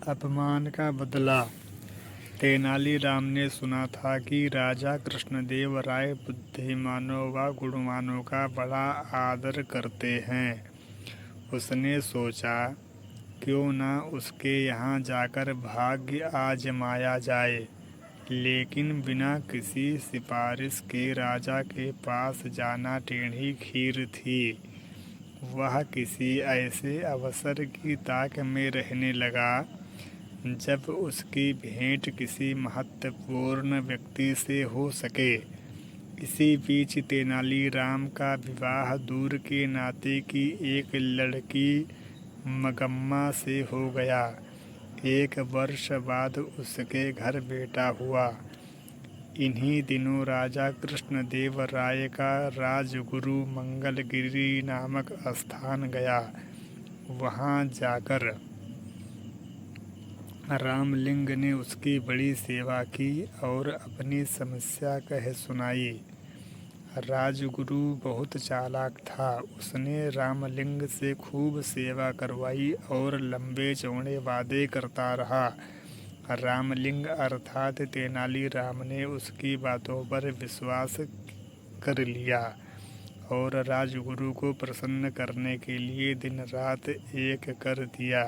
अपमान का बदला। तेनालीराम ने सुना था कि राजा कृष्णदेव राय बुद्धिमानों व गुणवानों का बड़ा आदर करते हैं। उसने सोचा, क्यों न उसके यहाँ जाकर भाग्य आजमाया जाए। लेकिन बिना किसी सिफारिश के राजा के पास जाना टेढ़ी खीर थी। वह किसी ऐसे अवसर की ताक में रहने लगा जब उसकी भेंट किसी महत्वपूर्ण व्यक्ति से हो सके। इसी बीच तेनालीराम का विवाह दूर के नाते की एक लड़की मगम्मा से हो गया। 1 वर्ष बाद उसके घर बेटा हुआ। इन्हीं दिनों राजा कृष्णदेव राय का राजगुरु मंगलगिरी नामक स्थान गया। वहाँ जाकर रामलिंग ने उसकी बड़ी सेवा की और अपनी समस्या कह सुनाई। राजगुरु बहुत चालाक था। उसने रामलिंग से खूब सेवा करवाई और लंबे चौड़े वादे करता रहा। रामलिंग अर्थात तेनालीराम ने उसकी बातों पर विश्वास कर लिया और राजगुरु को प्रसन्न करने के लिए दिन रात एक कर दिया।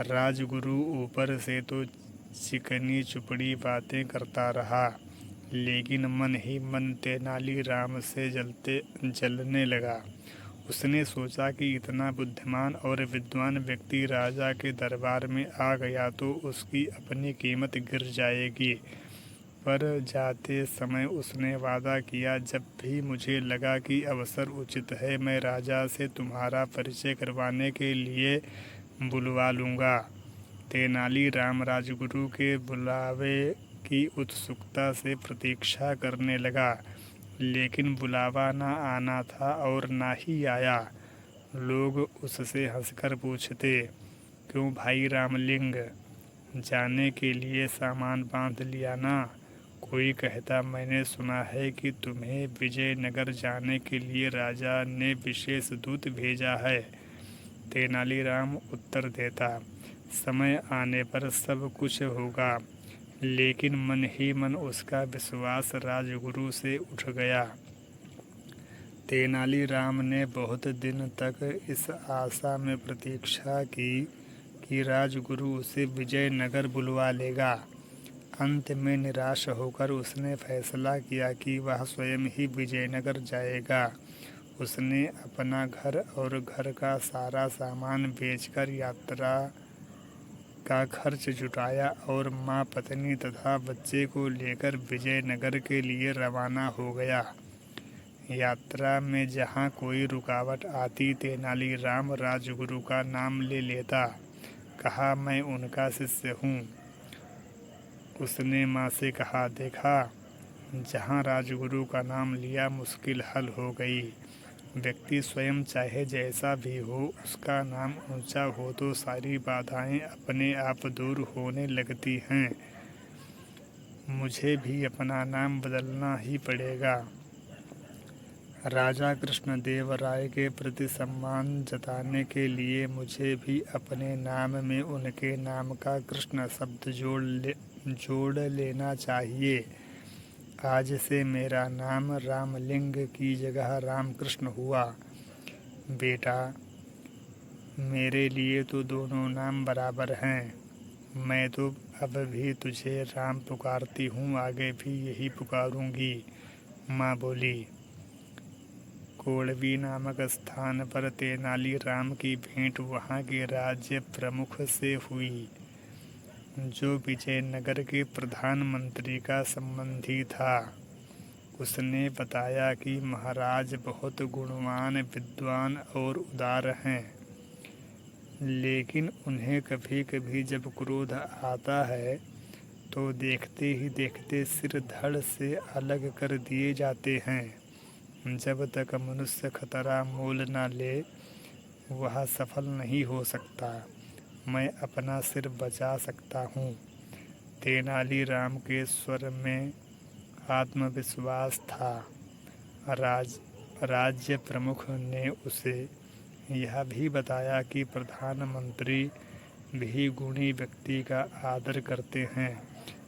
राजगुरु ऊपर से तो चिकनी चुपड़ी बातें करता रहा, लेकिन मन ही मन तेनालीराम से जलने लगा। उसने सोचा कि इतना बुद्धिमान और विद्वान व्यक्ति राजा के दरबार में आ गया तो उसकी अपनी कीमत गिर जाएगी। पर जाते समय उसने वादा किया, जब भी मुझे लगा कि अवसर उचित है मैं राजा से तुम्हारा परिचय करवाने के लिए बुलवा लूँगा। तेनालीराम राजगुरु के बुलावे की उत्सुकता से प्रतीक्षा करने लगा, लेकिन बुलावा न आना था और ना ही आया। लोग उससे हंसकर पूछते, क्यों भाई रामलिंग, जाने के लिए सामान बांध लिया ना? कोई कहता, मैंने सुना है कि तुम्हें विजयनगर जाने के लिए राजा ने विशेष दूत भेजा है। तेनालीराम उत्तर देता, समय आने पर सब कुछ होगा। लेकिन मन ही मन उसका विश्वास राजगुरु से उठ गया। तेनालीराम ने बहुत दिन तक इस आशा में प्रतीक्षा की कि राजगुरु उसे विजयनगर बुलवा लेगा। अंत में निराश होकर उसने फैसला किया कि वह स्वयं ही विजयनगर जाएगा। उसने अपना घर और घर का सारा सामान बेचकर यात्रा का खर्च जुटाया और माँ, पत्नी तथा बच्चे को लेकर विजयनगर के लिए रवाना हो गया। यात्रा में जहाँ कोई रुकावट आती, तेनालीराम राजगुरु का नाम ले लेता। कहा, मैं उनका शिष्य हूँ। उसने माँ से कहा, देखा, जहाँ राजगुरु का नाम लिया मुश्किल हल हो गई। व्यक्ति स्वयं चाहे जैसा भी हो, उसका नाम ऊंचा हो तो सारी बाधाएं अपने आप दूर होने लगती हैं। मुझे भी अपना नाम बदलना ही पड़ेगा। राजा कृष्णदेव राय के प्रति सम्मान जताने के लिए मुझे भी अपने नाम में उनके नाम का कृष्ण शब्द जोड़ लेना चाहिए। आज से मेरा नाम रामलिंग की जगह रामकृष्ण हुआ। बेटा, मेरे लिए तो दोनों नाम बराबर हैं। मैं तो अब भी तुझे राम पुकारती हूँ, आगे भी यही पुकारूंगी। माँ बोली। कोड़वी नामक स्थान पर तेनालीराम की भेंट वहाँ के राज्य प्रमुख से हुई, जो विजयनगर के प्रधानमंत्री का संबंधी था। उसने बताया कि महाराज बहुत गुणवान, विद्वान और उदार हैं, लेकिन उन्हें कभी कभी जब क्रोध आता है तो देखते ही देखते सिर धड़ से अलग कर दिए जाते हैं। जब तक मनुष्य खतरा मोल न ले, वह सफल नहीं हो सकता। मैं अपना सिर बचा सकता हूँ। तेनालीराम के स्वर में आत्मविश्वास था। राज्य प्रमुख ने उसे यह भी बताया कि प्रधानमंत्री भी गुणी व्यक्ति का आदर करते हैं,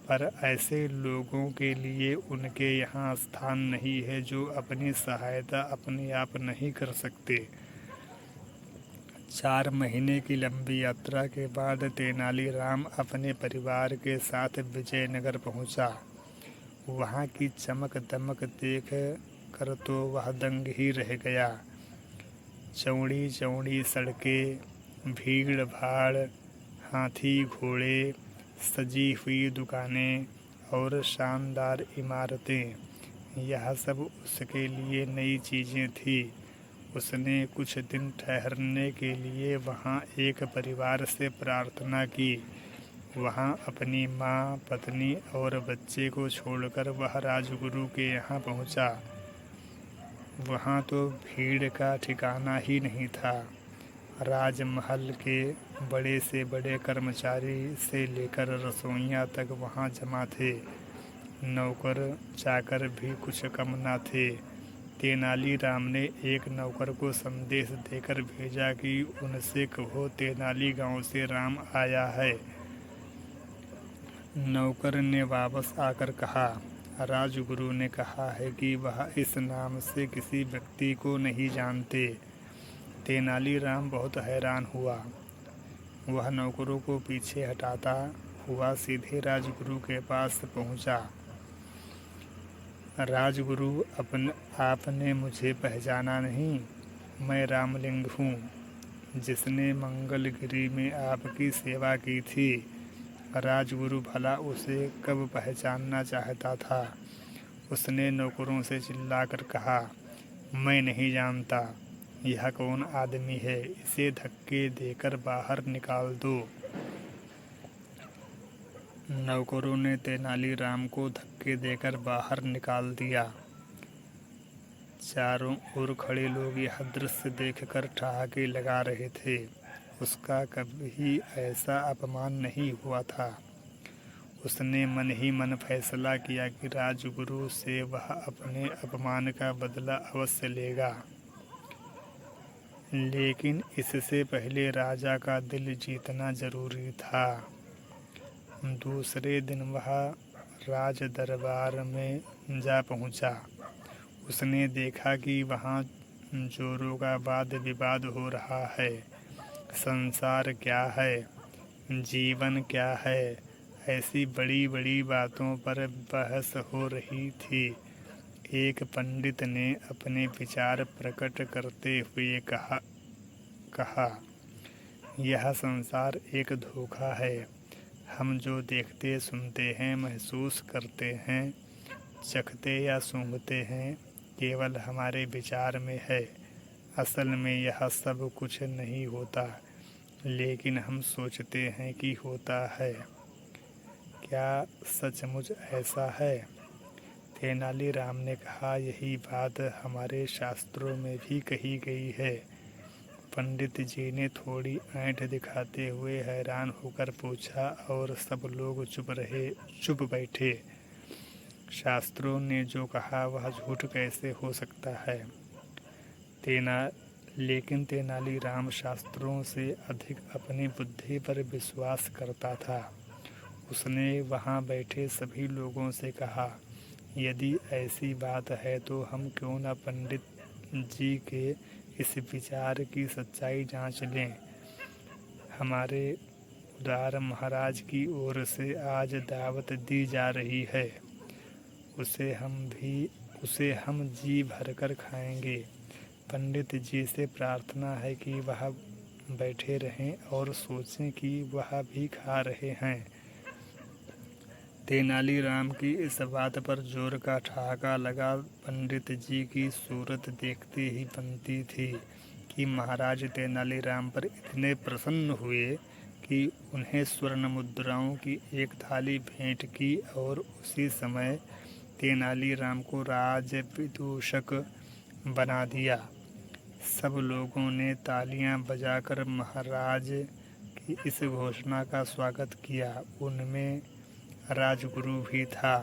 पर ऐसे लोगों के लिए उनके यहाँ स्थान नहीं है जो अपनी सहायता अपने आप नहीं कर सकते। 4 महीने की लंबी यात्रा के बाद तेनालीराम अपने परिवार के साथ विजयनगर पहुंचा। वहां की चमक दमक देख कर तो वह दंग ही रह गया। चौड़ी चौड़ी सड़कें, भीड़ भाड़, हाथी घोड़े, सजी हुई दुकानें और शानदार इमारतें, यह सब उसके लिए नई चीज़ें थी। उसने कुछ दिन ठहरने के लिए वहाँ एक परिवार से प्रार्थना की। वहाँ अपनी माँ, पत्नी और बच्चे को छोड़कर वह राजगुरु के यहाँ पहुँचा। वहाँ तो भीड़ का ठिकाना ही नहीं था। राजमहल के बड़े से बड़े कर्मचारी से लेकर रसोइया तक वहाँ जमा थे। नौकर चाकर भी कुछ कम न थे। तेनालीराम ने एक नौकर को संदेश देकर भेजा कि उनसे कहो तेनाली गांव से राम आया है। नौकर ने वापस आकर कहा, राजगुरु ने कहा है कि वह इस नाम से किसी व्यक्ति को नहीं जानते। तेनालीराम बहुत हैरान हुआ। वह नौकरों को पीछे हटाता हुआ सीधे राजगुरु के पास पहुंचा। राजगुरु, आपने मुझे पहचाना नहीं? मैं रामलिंग हूँ, जिसने मंगलगिरी में आपकी सेवा की थी। राजगुरु भला उसे कब पहचानना चाहता था। उसने नौकरों से चिल्लाकर कहा, मैं नहीं जानता। यह कौन आदमी है? इसे धक्के देकर बाहर निकाल दो। नौकरों ने तेनालीराम को धक्के देकर बाहर निकाल दिया। चारों ओर खड़े लोग यह दृश्य देखकर ठहाके लगा रहे थे। उसका कभी ऐसा अपमान नहीं हुआ था। उसने मन ही मन फैसला किया कि राजगुरु से वह अपने अपमान का बदला अवश्य लेगा। लेकिन इससे पहले राजा का दिल जीतना जरूरी था। दूसरे दिन वह राज दरबार में जा पहुंचा। उसने देखा कि वहाँ जोरों का वाद विवाद हो रहा है। संसार क्या है, जीवन क्या है, ऐसी बड़ी बड़ी बातों पर बहस हो रही थी। एक पंडित ने अपने विचार प्रकट करते हुए कहा, यह संसार एक धोखा है। हम जो देखते, सुनते हैं, महसूस करते हैं, चखते या सूंघते हैं, केवल हमारे विचार में है। असल में यह सब कुछ नहीं होता, लेकिन हम सोचते हैं कि होता है। क्या सचमुच ऐसा है? तेनालीराम ने कहा, यही बात हमारे शास्त्रों में भी कही गई है। पंडित जी ने थोड़ी ऐंठ दिखाते हुए हैरान होकर पूछा और सब लोग चुप बैठे। शास्त्रों ने जो कहा वह झूठ कैसे हो सकता है? लेकिन तेनालीराम शास्त्रों से अधिक अपनी बुद्धि पर विश्वास करता था। उसने वहाँ बैठे सभी लोगों से कहा, यदि ऐसी बात है तो हम क्यों न पंडित जी के इस विचार की सच्चाई जांच लें। हमारे उदार महाराज की ओर से आज दावत दी जा रही है। उसे हम जी भरकर खाएंगे। पंडित जी से प्रार्थना है कि वह बैठे रहें और सोचें कि वह भी खा रहे हैं। तेनालीराम की इस बात पर जोर का ठहाका लगा। पंडित जी की सूरत देखते ही बनती थी कि महाराज तेनालीराम पर इतने प्रसन्न हुए कि उन्हें स्वर्ण मुद्राओं की एक थाली भेंट की और उसी समय तेनालीराम को राजविदूषक बना दिया। सब लोगों ने तालियां बजाकर महाराज की इस घोषणा का स्वागत किया। उनमें राजगुरु भी था।